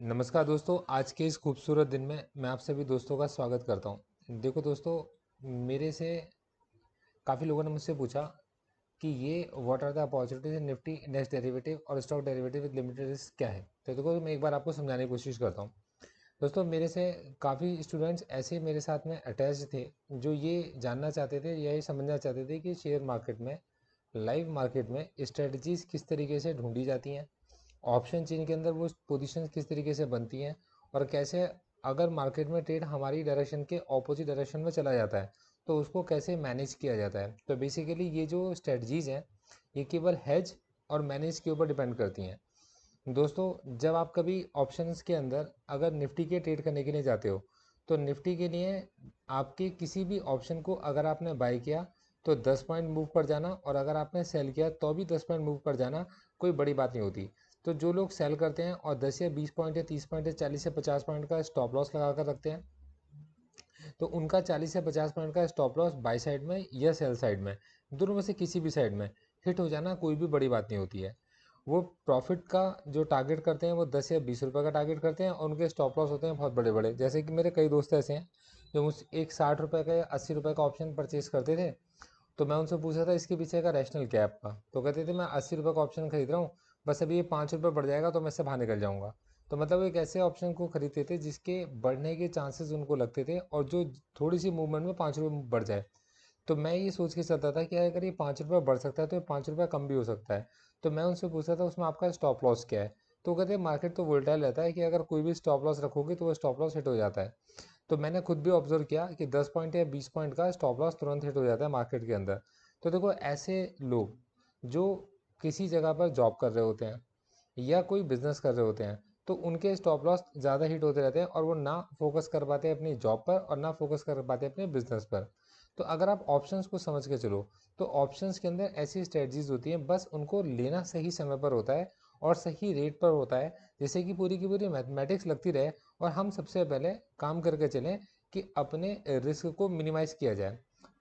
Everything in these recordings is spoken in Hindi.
नमस्कार दोस्तों, आज के इस खूबसूरत दिन में मैं आप सभी दोस्तों का स्वागत करता हूं। देखो दोस्तों, मेरे से काफ़ी लोगों ने मुझसे पूछा कि ये what are the opportunities in Nifty index derivative और stock derivative with limited risk क्या है। तो देखो, मैं एक बार आपको समझाने की कोशिश करता हूँ। दोस्तों, मेरे से काफ़ी स्टूडेंट्स ऐसे मेरे साथ में अटैच थे जो ये जानना चाहते थे या ये समझना चाहते थे कि शेयर मार्केट में, लाइव मार्केट में स्ट्रेटजीज किस तरीके से ढूंढी जाती हैं, ऑप्शन चेन के अंदर वो पोजीशंस किस तरीके से बनती हैं, और कैसे अगर मार्केट में ट्रेड हमारी डायरेक्शन के ऑपोजिट डायरेक्शन में चला जाता है तो उसको कैसे मैनेज किया जाता है। तो बेसिकली ये जो स्ट्रेटजीज हैं ये केवल हेज और मैनेज के ऊपर डिपेंड करती हैं। दोस्तों, जब आप कभी ऑप्शंस के अंदर अगर निफ्टी के ट्रेड करने के लिए जाते हो तो निफ्टी के लिए आपके किसी भी ऑप्शन को अगर आपने बाय किया तो 10 पॉइंट मूव कर जाना, और अगर आपने सेल किया तो भी 10 पॉइंट मूव कर जाना, कोई बड़ी बात नहीं होती। तो जो लोग सेल करते हैं और 10 या 20 पॉइंट या 30 पॉइंट या 40 या 50 पॉइंट का स्टॉप लॉस लगा कर रखते हैं, तो उनका 40 या 50 पॉइंट का स्टॉप लॉस बाई साइड में या सेल साइड में, दोनों में से किसी भी साइड में हिट हो जाना कोई भी बड़ी बात नहीं होती है। वो प्रॉफिट का जो टारगेट करते हैं वो 10 या 20 रुपये का टारगेट करते हैं, और उनके स्टॉप लॉस होते हैं बहुत बड़े बड़े। जैसे कि मेरे कई दोस्त ऐसे हैं जो मुझ एक 60 रुपये का या 80 रुपये का ऑप्शन परचेज करते थे। तो मैं उनसे पूछा था इसके पीछे का रैशनल क्या है आपका, तो कहते थे मैं 80 रुपये का ऑप्शन खरीद रहा हूँ, बस अभी ये 5 रुपये बढ़ जाएगा तो मैं इससे बाहर निकल जाऊँगा। तो मतलब एक ऐसे ऑप्शन को खरीदते थे जिसके बढ़ने के चांसेस उनको लगते थे, और जो थोड़ी सी मूवमेंट में 5 रुपये बढ़ जाए। तो मैं ये सोच के चलता था कि अगर ये 5 रुपये बढ़ सकता है तो ये 5 रुपये कम भी हो सकता है। तो मैं उनसे पूछता था उसमें आपका स्टॉप लॉस क्या है। तो कहते हैं मार्केट तो वोलेटाइल रहता है कि अगर कोई भी स्टॉप लॉस रखोगे तो वो स्टॉप लॉस हिट हो जाता है। तो मैंने खुद भी ऑब्जर्व किया कि 10 पॉइंट या 20 पॉइंट का स्टॉप लॉस तुरंत हिट हो जाता है मार्केट के अंदर। तो देखो, ऐसे लोग जो किसी जगह पर जॉब कर रहे होते हैं या कोई बिजनेस कर रहे होते हैं, तो उनके स्टॉप लॉस ज़्यादा हिट होते रहते हैं, और वो ना फोकस कर पाते हैं अपनी जॉब पर और ना फोकस कर पाते हैं अपने बिजनेस पर। तो अगर आप ऑप्शंस को समझ के चलो तो ऑप्शंस के अंदर ऐसी स्ट्रेटजीज होती हैं, बस उनको लेना सही समय पर होता है और सही रेट पर होता है, जैसे कि पूरी की पूरी मैथमेटिक्स लगती रहे, और हम सबसे पहले काम करके चलें कि अपने रिस्क को मिनिमाइज़ किया जाए।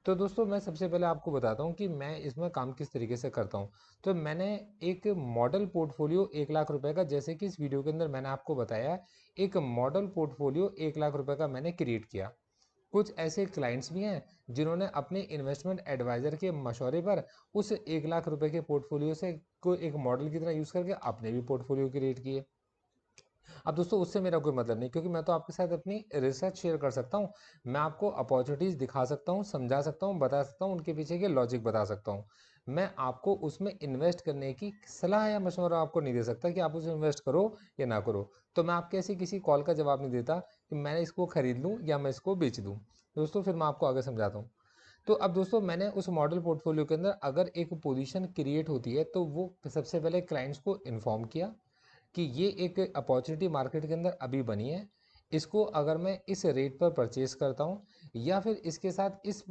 तो दोस्तों, मैं सबसे पहले आपको बताता हूँ कि मैं इसमें काम किस तरीके से करता हूँ। तो मैंने एक मॉडल पोर्टफोलियो 1 लाख रुपए का, जैसे कि इस वीडियो के अंदर मैंने आपको बताया, एक मॉडल पोर्टफोलियो 1 लाख रुपए का मैंने क्रिएट किया। कुछ ऐसे क्लाइंट्स भी हैं जिन्होंने अपने इन्वेस्टमेंट एडवाइज़र के मशवरे पर उस 1 लाख रुपए के पोर्टफोलियो से को एक मॉडल की तरह यूज़ करके अपने भी पोर्टफोलियो क्रिएट किए। अब दोस्तों, उससे मेरा कोई मतलब नहीं, क्योंकि मैं तो आपके साथ अपनी रिसर्च शेयर कर सकता हूँ। मैं आपको अपॉर्चुनिटीज़ दिखा सकता हूँ, समझा सकता हूँ, बता सकता हूँ, उनके पीछे के लॉजिक बता सकता हूँ। मैं आपको उसमें इन्वेस्ट करने की सलाह या मशवरा आपको नहीं दे सकता कि आप उसमें इन्वेस्ट करो या ना करो। तो मैं आपके ऐसी किसी कॉल का जवाब नहीं देता कि मैं इसको खरीद लूँ या मैं इसको बेच दूँ। दोस्तों, फिर मैं आपको आगे समझाता हूँ। तो अब दोस्तों, मैंने उस मॉडल पोर्टफोलियो के अंदर अगर एक पोजीशन क्रिएट होती है तो वो सबसे पहले क्लाइंट्स को इन्फॉर्म किया कि ये एक अपॉर्चुनिटी मार्केट के अंदर अभी बनी है, इसको अगर मैं इस रेट पर परचेज करता हूँ या फिर इसके साथ इस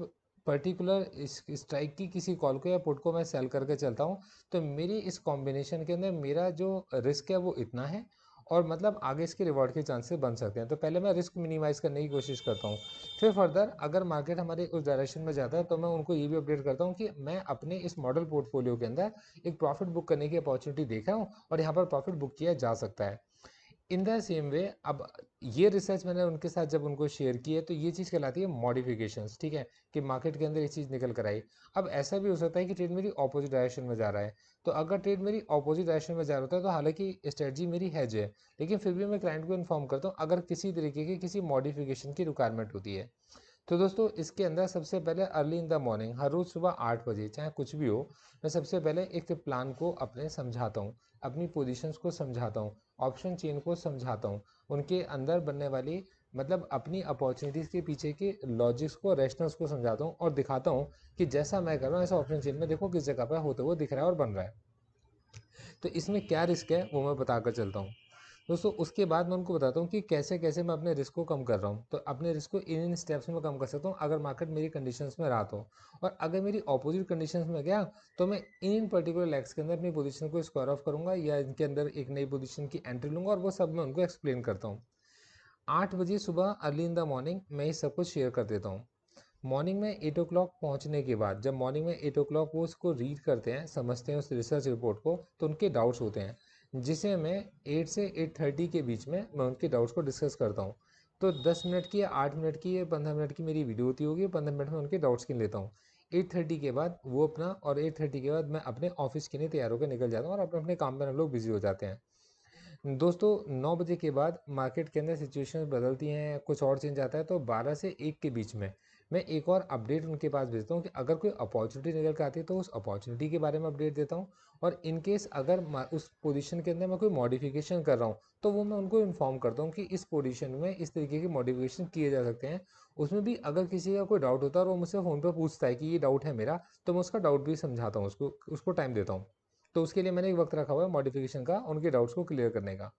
पर्टिकुलर इस स्ट्राइक की किसी कॉल को या पुट को मैं सेल करके चलता हूँ, तो मेरी इस कॉम्बिनेशन के अंदर मेरा जो रिस्क है वो इतना है, और मतलब आगे इसके रिवॉर्ड के चांसेस बन सकते हैं। तो पहले मैं रिस्क मिनिमाइज़ करने की कोशिश करता हूँ। फिर फर्दर अगर मार्केट हमारे उस डायरेक्शन में जाता है तो मैं उनको ये भी अपडेट करता हूँ कि मैं अपने इस मॉडल पोर्टफोलियो के अंदर एक प्रॉफिट बुक करने की अपॉर्चुनिटी देख रहा हूँ, और यहाँ पर प्रॉफिट बुक किया जा सकता है। इन द सेम वे, अब ये रिसर्च मैंने उनके साथ जब उनको शेयर की है तो ये चीज़ कहलाती है मॉडिफिकेशंस, ठीक है, कि मार्केट के अंदर ये चीज़ निकल कर आई। अब ऐसा भी हो सकता है कि ट्रेड मेरी ऑपोजिट डायरेक्शन में जा रहा है। तो अगर ट्रेड मेरी ऑपोजिट डायरेक्शन में जा रहा होता है तो हालांकि स्ट्रेटजी मेरी हैज है, लेकिन फिर भी मैं क्लाइंट को इन्फॉर्म करता हूँ अगर किसी तरीके की किसी मॉडिफिकेशन की रिक्वायरमेंट होती है। तो दोस्तों, इसके अंदर सबसे पहले अर्ली इन द मॉर्निंग, हर रोज़ सुबह 8 बजे चाहे कुछ भी हो, मैं सबसे पहले एक प्लान को अपने समझाता हूँ, अपनी पोजीशंस को समझाता हूँ, ऑप्शन चेन को समझाता हूँ, उनके अंदर बनने वाली मतलब अपनी अपॉर्चुनिटीज़ के पीछे के लॉजिक्स को, रैशनल्स को समझाता हूँ, और दिखाता हूँ कि जैसा मैं कर रहा हूँ ऐसा ऑप्शन चेन में देखो किस जगह पर होते हुए दिख रहा है और बन रहा है। तो इसमें क्या रिस्क है वो मैं बताकर चलता हूँ। दोस्तों, उसके बाद मैं उनको बताता हूँ कि कैसे कैसे मैं अपने रिस्क को कम कर रहा हूँ। तो अपने रिस्क को इन इन स्टेप्स में कम कर सकता हूँ अगर मार्केट मेरी कंडीशंस में रहा तो। और अगर मेरी ऑपोजिट कंडीशंस में गया तो मैं इन पर्टिकुलर लेग्स के अंदर अपनी पोजीशन को स्क्वायर ऑफ करूँगा या इनके अंदर एक नई पोजीशन की एंट्री लूँगा, और वो सब मैं उनको एक्सप्लेन करता हूँ। 8 बजे सुबह अर्ली इन द मॉर्निंग मैं ये सब कुछ शेयर कर देता हूँ। मॉर्निंग में 8 o'clock पहुँचने के बाद जब मॉर्निंग में 8 o'clock वो उसको रीड करते हैं, समझते हैं उस रिसर्च रिपोर्ट को, तो उनके डाउट्स होते हैं। जिसे मैं 8 से 8:30 के बीच में मैं उनके डाउट्स को डिस्कस करता हूँ। तो 10 मिनट की या 8 मिनट की या 15 मिनट की मेरी वीडियो होती होगी, 15 मिनट में उनके डाउट्स गिन लेता हूँ। 8:30 के बाद वो अपना, और 8:30 के बाद मैं अपने ऑफिस के लिए तैयार होकर निकल जाता हूँ और अपने अपने काम पर हम लोग बिजी हो जाते हैं। दोस्तों 9 बजे के बाद मार्केट के अंदर सिचुएशन बदलती हैं, कुछ और चेंज आता है, तो 12 से 1 के बीच में मैं एक और अपडेट उनके पास भेजता हूँ कि अगर कोई अपॉर्चुनिटी निकल के आती है तो उस अपॉर्चुनिटी के बारे में अपडेट देता हूँ। और इन केस अगर उस पोजीशन के अंदर मैं कोई मॉडिफिकेशन कर रहा हूँ तो वो मैं उनको इन्फॉर्म करता हूँ कि इस पोजीशन में इस तरीके के मॉडिफिकेशन किए जा सकते हैं। उसमें भी अगर किसी का कोई डाउट होता है और वो मुझसे फ़ोन पर पूछता है कि ये डाउट है मेरा, तो मैं उसका डाउट भी समझाता हूँ, उसको टाइम देता हूँ। तो उसके लिए मैंने एक वक्त रखा हुआ है मॉडिफिकेशन का, उनके डाउट्स को क्लियर करने का।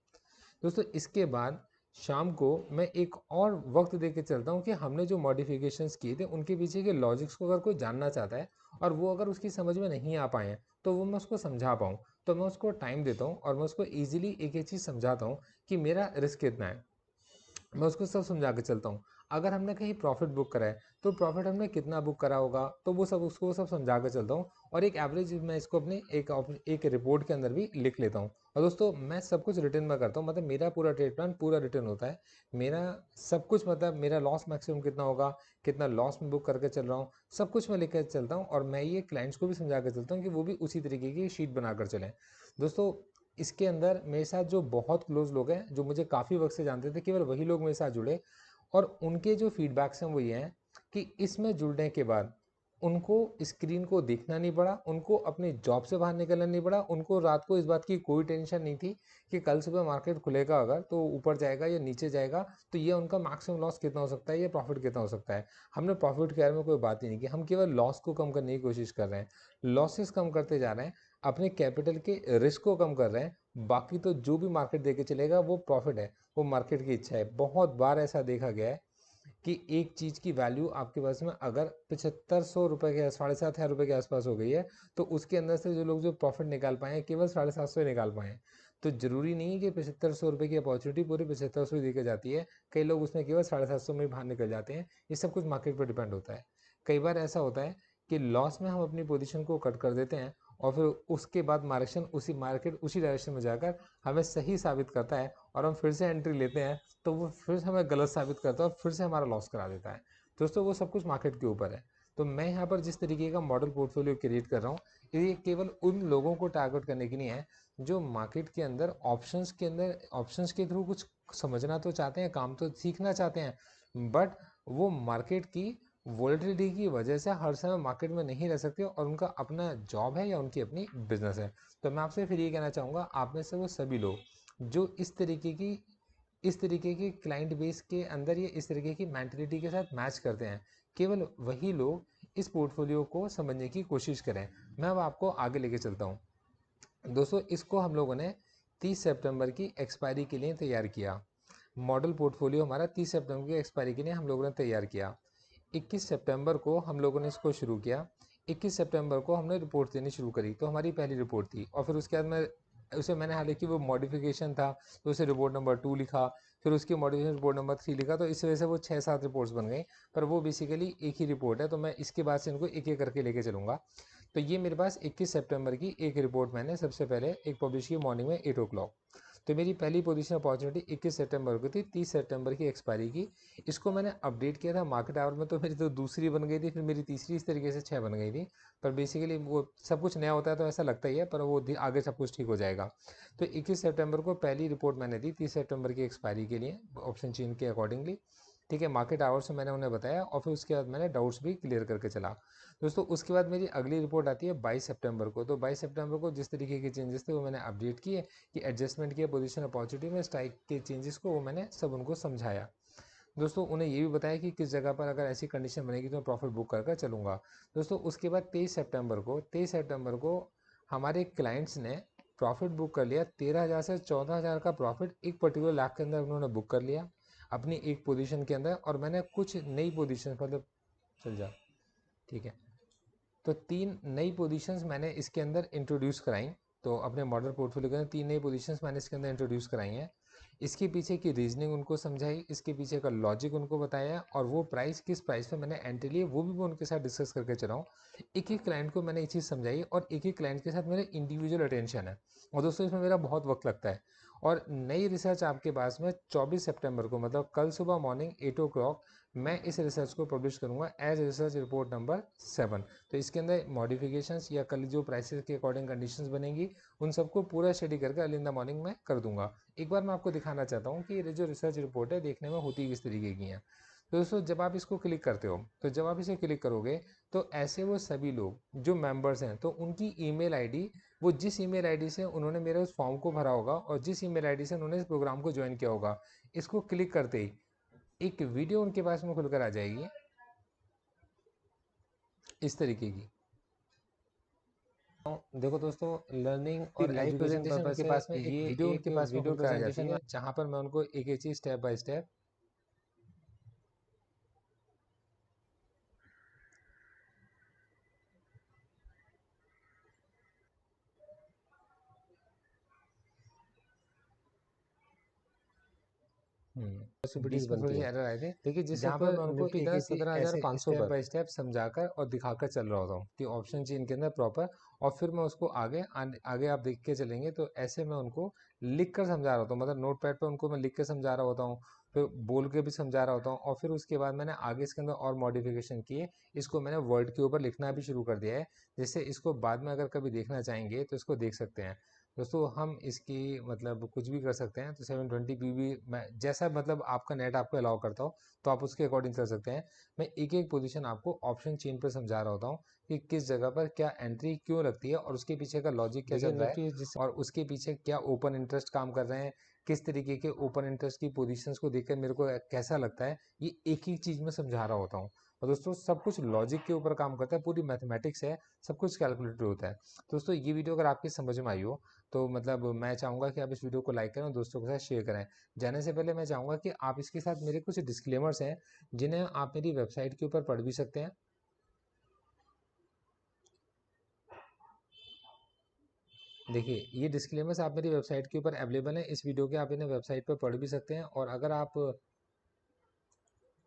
दोस्तों इसके बाद शाम को मैं एक और वक्त दे के चलता हूँ कि हमने जो मॉडिफिकेशंस किए थे उनके पीछे के लॉजिक्स को अगर कोई जानना चाहता है और वो अगर उसकी समझ में नहीं आ पाए हैं तो वो मैं उसको समझा पाऊँ, तो मैं उसको टाइम देता हूँ और मैं उसको ईजिली एक एक चीज़ समझाता हूँ कि मेरा रिस्क कितना है। मैं उसको सब समझा के चलता हूँ। अगर हमने कहीं प्रॉफिट बुक करा है तो प्रॉफिट हमने कितना बुक करा होगा, तो वो सब उसको सब समझा के चलता हूँ। और एक एवरेज मैं इसको अपने एक रिपोर्ट के अंदर भी लिख लेता हूँ। और दोस्तों मैं सब कुछ रिटर्न में करता हूँ, मतलब मेरा पूरा ट्रेड प्लान पूरा रिटर्न होता है। मेरा सब कुछ, मतलब मेरा लॉस मैक्सिमम कितना होगा, कितना लॉस में बुक करके चल रहा हूँ, सब कुछ मैं लिख कर चलता हूँ। और मैं ये क्लाइंट्स को भी समझा कर चलता हूँ कि वो भी उसी तरीके की शीट बनाकर चलें। दोस्तों इसके अंदर मेरे साथ जो बहुत क्लोज लोग हैं, जो मुझे काफ़ी वक्त से जानते थे, केवल वही लोग मेरे साथ जुड़े। और उनके जो फीडबैक्स हैं वो ये हैं कि इसमें जुड़ने के बाद उनको स्क्रीन को देखना नहीं पड़ा, उनको अपनी जॉब से बाहर निकलना नहीं पड़ा, उनको रात को इस बात की कोई टेंशन नहीं थी कि कल सुबह मार्केट खुलेगा अगर तो ऊपर जाएगा या नीचे जाएगा, तो ये उनका मैक्सिमम लॉस कितना हो सकता है या प्रॉफिट कितना हो सकता है। हमने प्रॉफिट के बारे में कोई बात ही नहीं की, हम केवल लॉस को कम करने की कोशिश कर रहे हैं, लॉसेस कम करते जा रहे हैं, अपने कैपिटल के रिस्क को कम कर रहे हैं। बाकी तो जो भी मार्केट देके चलेगा वो प्रॉफिट है, वो मार्केट की इच्छा है। बहुत बार ऐसा देखा गया है कि एक चीज़ की वैल्यू आपके पास में अगर 7500 रुपये के 7500 के आसपास हो गई है, तो उसके अंदर से जो लोग जो प्रॉफिट निकाल पाए हैं केवल 750 निकाल पाए हैं। तो ज़रूरी नहीं है कि 7500 रुपये की अपॉर्चुनिटी पूरी 7500 दी के जाती है, कई लोग उसमें केवल 750 में बाहर निकल जाते हैं। ये सब कुछ मार्केट पर डिपेंड होता है। कई बार ऐसा होता है कि लॉस में हम अपनी पोजीशन को कट कर देते हैं और फिर उसके बाद मार्केट उसी डायरेक्शन में जाकर हमें सही साबित करता है और हम फिर से एंट्री लेते हैं, तो वो फिर से हमें गलत साबित करता है और फिर से हमारा लॉस करा देता है। दोस्तों वो सब कुछ मार्केट के ऊपर है। तो मैं यहाँ पर जिस तरीके का मॉडल पोर्टफोलियो क्रिएट कर रहा हूँ, ये केवल उन लोगों को टारगेट करने के लिए है जो मार्केट के अंदर ऑप्शंस के थ्रू कुछ समझना तो चाहते हैं, काम तो सीखना चाहते हैं, बट वो मार्केट की वोलेटिलिटी की वजह से हर समय मार्केट में नहीं रह सकते और उनका अपना जॉब है या उनकी अपनी बिजनेस है। तो मैं आपसे फिर ये कहना चाहूँगा, आप में से वो सभी लोग जो इस तरीके की क्लाइंट बेस के अंदर या इस तरीके की मेंटलिटी के साथ मैच करते हैं, केवल वही लोग इस पोर्टफोलियो को समझने की कोशिश करें। मैं अब आपको आगे लेके चलता हूँ। दोस्तों इसको हम लोगों ने 30 सितंबर की एक्सपायरी के लिए तैयार किया। मॉडल पोर्टफोलियो हमारा 30 सितंबर की एक्सपायरी के लिए हम लोगों ने तैयार किया। 21 सितंबर को हम लोगों ने इसको शुरू किया। 21 सितंबर को हमने रिपोर्ट देनी शुरू करी, तो हमारी पहली रिपोर्ट थी। और फिर उसके बाद मैंने हालांकि वो मॉडिफिकेशन था तो उसे रिपोर्ट नंबर 2 लिखा, फिर उसकी मॉडिफिकेशन रिपोर्ट नंबर 3 लिखा, तो इस वजह से वो 6-7 रिपोर्ट्स बन गई। पर वो बेसिकली एक ही रिपोर्ट है, तो मैं इसके बाद से इनको एक एक करके लेके चलूँगा। तो ये मेरे पास 21 सितंबर की एक रिपोर्ट मैंने सबसे पहले एक पब्लिश की मॉर्निंग में 8 ओ क्लॉक। तो मेरी पहली पोजीशन अपॉर्चुनिटी 21 सितंबर को थी, 30 सितंबर की एक्सपायरी की। इसको मैंने अपडेट किया था मार्केट आवर में, तो मेरी तो दूसरी बन गई थी, फिर मेरी तीसरी, इस तरीके से 6 बन गई थी। पर बेसिकली वो सब कुछ नया होता है तो ऐसा लगता ही है, पर वो आगे सब कुछ ठीक हो जाएगा। तो 21 सितंबर को पहली रिपोर्ट मैंने दी 30 सितंबर की एक्सपायरी के लिए ऑप्शन चेन के अकॉर्डिंगली। ठीक है, मार्केट आवर्स से मैंने उन्हें बताया और फिर उसके बाद मैंने डाउट्स भी क्लियर करके चला। दोस्तों उसके बाद मेरी अगली रिपोर्ट आती है 22 सितंबर को। तो 22 सितंबर को जिस तरीके के चेंजेस थे वो मैंने अपडेट किए कि एडजस्टमेंट किया पोजीशन अपॉर्चुनिटी में, स्ट्राइक के चेंजेस को वो मैंने सब उनको समझाया। दोस्तों उन्हें ये भी बताया कि किस जगह पर अगर ऐसी कंडीशन बनेगी तो मैं प्रॉफिट बुक कर चलूँगा। दोस्तों उसके बाद 23 सितंबर को हमारे क्लाइंट्स ने प्रॉफिट बुक कर लिया। 13,000 से 14,000 का प्रॉफिट एक पर्टिकुलर लाख के अंदर उन्होंने बुक कर लिया अपनी एक पोजीशन के अंदर। और मैंने कुछ नई पोजीशन, मतलब चल जा, ठीक है, तो 3 नई पोजीशंस मैंने इसके अंदर इंट्रोड्यूस कराई। तो अपने मॉडल पोर्टफोलियो के अंदर 3 नई पोजीशंस मैंने इसके अंदर इंट्रोड्यूस कराई हैं। इसके पीछे की रीजनिंग उनको समझाई, इसके पीछे का लॉजिक उनको बताया, और वो प्राइस किस प्राइस पे मैंने एंट्री ली वो भी मैं उनके साथ डिस्कस करके चला हूँ। एक एक क्लाइंट को मैंने ये चीज़ समझाई, और एक एक क्लाइंट के साथ मेरा इंडिविजुअल अटेंशन है, और दोस्तों इसमें मेरा बहुत वक्त लगता है। और नई रिसर्च आपके पास में 24 सितंबर को, मतलब कल सुबह मॉर्निंग 8 o'clock मैं इस रिसर्च को पब्लिश करूंगा एज रिसर्च रिपोर्ट नंबर 7। तो इसके अंदर मॉडिफिकेशंस या कल जो प्राइसेस के अकॉर्डिंग कंडीशंस बनेंगी उन सबको पूरा स्टडी करके अर्ली इन द मॉर्निंग में कर दूंगा। एक बार मैं आपको दिखाना चाहता हूँ कि ये जो रिसर्च रिपोर्ट है देखने में होती किस तरीके की है। तो दोस्तों जब आप इसको क्लिक करते हो, तो जब आप इसे क्लिक करोगे तो ऐसे वो सभी लोग जो मेंबर्स हैं, तो उनकी ईमेल आईडी, वो जिस ईमेल आईडी से उन्होंने मेरे उस फॉर्म को भरा होगा और जिस ईमेल आईडी से उन्होंने इस प्रोग्राम को ज्वाइन किया होगा, इसको क्लिक करते ही एक वीडियो उनके पास में खुलकर आ जाएगी इस तरीके की। देखो दोस्तों, लर्निंग और लाइव एजुकेशन प्रेजेंटेशन पर्पज उनके से पास में ये वीडियो एक उनके पास में वीडियो खुलकर आ जाती प्रेजेंटेशन है, में जहाँ पर मैं उनको एक एक चीज़ स्टेप बाय स्टेप पॉसिबिलिटीज बीच में थोड़ी बनती सी है। एरर आए थे, देखिए जिस जहाँ वक्त पर मैं उनको निफ्टी एक था एक चीज ऐसे 17,500 स्टेप पर, बाय स्टेप समझाकर और दिखाकर चल रहा होता हूँ कि ऑप्शन चाहिए इनके अंदर प्रॉपर, और फिर मैं उसको आगे आगे आप देख के चलेंगे तो ऐसे मैं उनको लिख कर समझा रहा होता हूँ, मतलब नोट पैड पर उनको मैं लिख कर समझा रहा होता हूँ, फिर बोल के भी समझा रहा होता हूँ, और फिर उसके बाद मैंने आगे इसके अंदर और मॉडिफिकेशन किए, इसको मैंने वर्ड के ऊपर लिखना भी शुरू कर दिया है, जिससे इसको बाद में अगर कभी देखना चाहेंगे तो इसको देख सकते हैं। दोस्तों हम इसकी मतलब कुछ भी कर सकते हैं, तो 720p भी मैं जैसा मतलब आपका नेट आपको अलाउ करता हो तो आप उसके अकॉर्डिंग कर सकते हैं। मैं एक एक पोजीशन आपको ऑप्शन चेन पर समझा रहा होता हूँ कि किस जगह पर क्या एंट्री क्यों लगती है और उसके पीछे का लॉजिक क्या देखिए चल रहा है, निफ्टी जिस और उसके पीछे क्या ओपन इंटरेस्ट काम कर रहे हैं, किस तरीके के ओपन इंटरेस्ट की पोजीशंस को देखकर मेरे को कैसा लगता है, ये एक ही चीज़ में समझा रहा होता हूँ। और दोस्तों सब कुछ लॉजिक के ऊपर काम करता है, पूरी मैथमेटिक्स है, सब कुछ कैलकुलेटेड होता है। दोस्तों ये वीडियो अगर आपकी समझ में आई हो तो मतलब मैं चाहूँगा कि आप इस वीडियो को लाइक करें और दोस्तों के साथ शेयर करें। जाने से पहले मैं चाहूँगा कि आप इसके साथ मेरे कुछ डिस्क्लेमर्स हैं जिन्हें आप मेरी वेबसाइट के ऊपर पढ़ भी सकते हैं। देखिए ये डिस्क्लेमर्स आप मेरी वेबसाइट के ऊपर अवेलेबल हैं, इस वीडियो के आप इन्हें वेबसाइट पर पढ़ भी सकते हैं, और अगर आप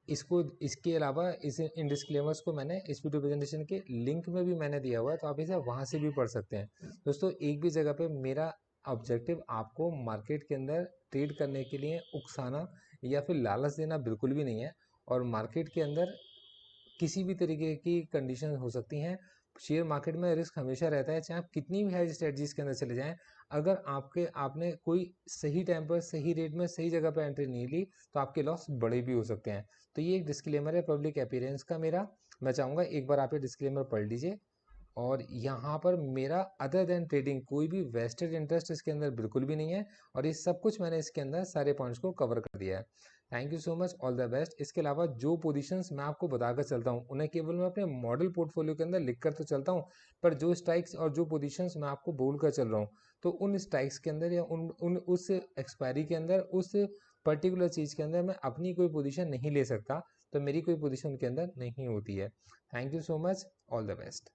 इसको इसके अलावा इस इन डिस्क्लेमर्स को मैंने इस वीडियो प्रेजेंटेशन के लिंक में भी मैंने दिया हुआ है, तो आप इसे वहाँ से भी पढ़ सकते हैं। दोस्तों एक भी जगह पे मेरा ऑब्जेक्टिव आपको मार्केट के अंदर ट्रेड करने के लिए उकसाना या फिर लालच देना बिल्कुल भी नहीं है, और मार्केट के अंदर किसी भी तरीके की कंडीशन हो सकती हैं। शेयर मार्केट में रिस्क हमेशा रहता है, चाहे आप कितनी भी हाई स्ट्रेटजीज के अंदर चले जाएं, अगर आपने कोई सही टाइम पर सही रेट में सही जगह पर एंट्री नहीं ली तो आपके लॉस बड़े भी हो सकते हैं। तो ये एक डिस्क्लेमर है पब्लिक अपीयरेंस का मेरा, मैं चाहूँगा एक बार आप ये डिस्क्लेमर पढ़ लीजिए। और यहाँ पर मेरा अदर देन ट्रेडिंग कोई भी वेस्टेड इंटरेस्ट इसके अंदर बिल्कुल भी नहीं है, और ये सब कुछ मैंने इसके अंदर सारे पॉइंट्स को कवर कर दिया है। Thank you so much, all the best. इसके अलावा जो पोजीशंस मैं आपको बताकर चलता हूँ उन्हें केवल मैं अपने मॉडल पोर्टफोलियो के अंदर लिख कर तो चलता हूँ, पर जो स्ट्राइक्स और जो पोजीशंस मैं आपको बोल कर चल रहा हूँ, तो उन स्ट्राइक्स के अंदर या उन उस एक्सपायरी के अंदर उस पर्टिकुलर चीज़ के अंदर मैं अपनी कोई पोजीशन नहीं ले सकता, तो मेरी कोई पोजीशन के अंदर नहीं होती है। Thank you so much, all the best.